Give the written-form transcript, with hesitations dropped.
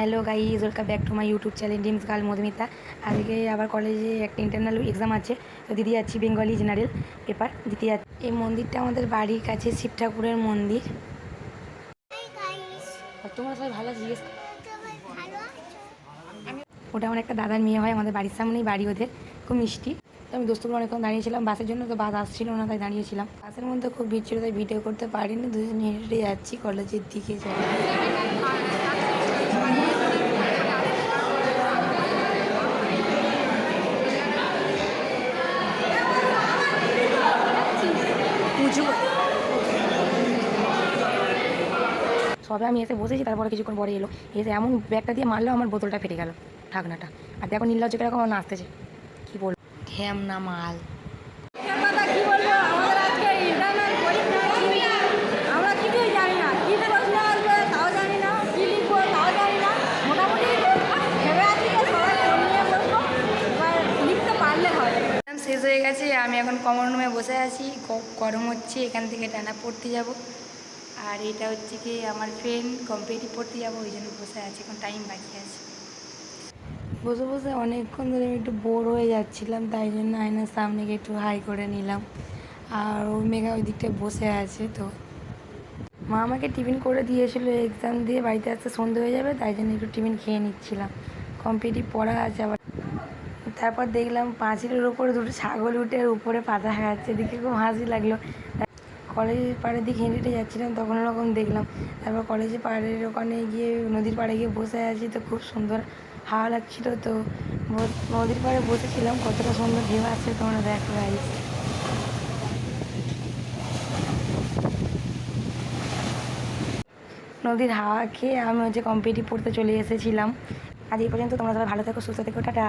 Hello guys, welcome back to my YouTube channel dreams girl Madhumita. আজকে আবার কলেজে একটা ইন্টারনাল এক্সাম আছে, তো দিদি যাচ্ছি বেঙ্গলি জেনারেল পেপার দিতে যাচ্ছি। এই মন্দিরটা আমাদের বাড়ির কাছে শিব ঠাকুরের মন্দির। তোমরা সবাই ভালো জিজ্ঞেস, ওটা আমার একটা দাদার মেয়ে হয়, আমাদের বাড়ির সামনেই বাড়ি ওদের, খুব মিষ্টি। তো আমি দোস্তগুলো অনেকক্ষণ দাঁড়িয়েছিলাম বাসের জন্য, তো বাস আসছিল না তাই দাঁড়িয়েছিলাম। বাসের মধ্যে খুব ভিড় ছিল তাই ভিডিও করতে পারিনি, দুজন হেঁটে যাচ্ছি কলেজের দিকে যাই। সবে আমি এসে বসেছি, তারপরে কিছুক্ষণ পরে এলো, এসে এমন ব্যাগটা দিয়ে মারলো আমার বোতলটা ফেটে গেল, ঢাকনাটা। আর দেখো নির্লজ্জ কিরকম আমার নাচতেছে, কী বলবো, ঢ্যাম না মাল। শেষ হয়ে গেছে, আমি এখন কমন রুমে বসে আছি, গরম হচ্ছে, এখান থেকে টানা পড়তে যাব। আর এটা হচ্ছে কি আমার ফ্রেন্ড কম্পিটিটিভ পড়তে যাবো, ওই জন্য বসে আছি, এখন টাইম বাকি আছে। বসে বসে অনেকক্ষণ ধরে আমি একটু বোর হয়ে যাচ্ছিলাম, তাই জন্য আয়নার সামনে গিয়ে একটু হাই করে নিলাম। আর ওই মেঘা ওই দিকটায় বসে আছে। তো মা আমাকে টিফিন করে দিয়েছিলো, এক্সাম দিয়ে বাড়িতে আসতে সন্ধে হয়ে যাবে, তাই জন্য একটু টিফিন খেয়ে নিচ্ছিলাম। কম্পিটিটিভ পড়া আছে আবার। তারপর দেখলাম পাঁচিলের ওপরে দুটো ছাগল উঠে উপরে পাতা খাচ্ছে, দেখে খুব হাসি লাগলো। কলেজের পাড়ের দিকে হেঁটে হেঁটে যাচ্ছিলাম, তখন ওরকম দেখলাম। তারপর কলেজের পাড়ের ওখানে গিয়ে নদীর পাড়ে গিয়ে বসে আছি, তো খুব সুন্দর হাওয়া লাগছিল। তো নদীর পাড়ে বসেছিলাম, কতটা সুন্দর ঢেউ আসছে তোমরা দেখো গাইস। নদীর হাওয়া খেয়ে আমি কম্পিটিটিভ পড়তে চলে এসেছিলাম। আজ এই পর্যন্ত, তোমরা সবাই ভালো থেকো, সুস্থ থেকো, টাটা।